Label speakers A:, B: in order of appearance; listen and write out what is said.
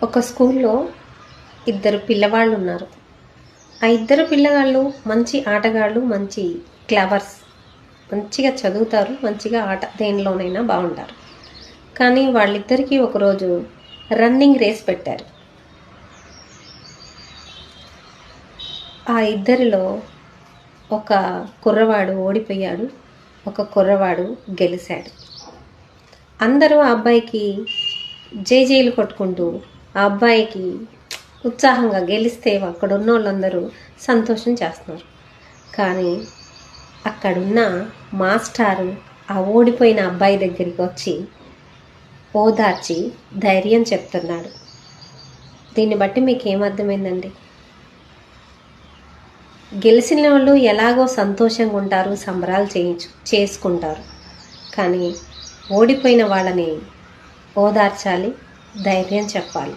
A: ఒక స్కూల్లో ఇద్దరు పిల్లవాళ్ళు ఉన్నారు. ఆ ఇద్దరు పిల్లగాళ్ళు మంచి ఆటగాళ్ళు, మంచి క్లవర్స్, మంచిగా చదువుతారు, మంచిగా ఆట దేనిలోనైనా బాగుంటారు. కానీ వాళ్ళిద్దరికీ ఒకరోజు రన్నింగ్ రేస్ పెట్టారు. ఆ ఇద్దరిలో ఒక కుర్రవాడు ఓడిపోయాడు, ఒక కుర్రవాడు గెలిచాడు. అందరూ ఆ అబ్బాయికి జేజేలు కొట్టుకుంటూ ఆ అబ్బాయికి ఉత్సాహంగా గెలిస్తే అక్కడ ఉన్న వాళ్ళందరూ సంతోషం చేస్తున్నారు. కానీ అక్కడున్న మాస్టారు ఆ ఓడిపోయిన అబ్బాయి దగ్గరికి వచ్చి ఓదార్చి ధైర్యం చెప్తున్నాడు. దీన్ని బట్టి మీకు ఏమర్థమైందండి? గెలిచిన వాళ్ళు ఎలాగో సంతోషంగా ఉంటారు, సంబరాలు చేసుకుంటారు. కానీ ఓడిపోయిన వాళ్ళని ఓదార్చాలి, ధైర్యం చెప్పాలి.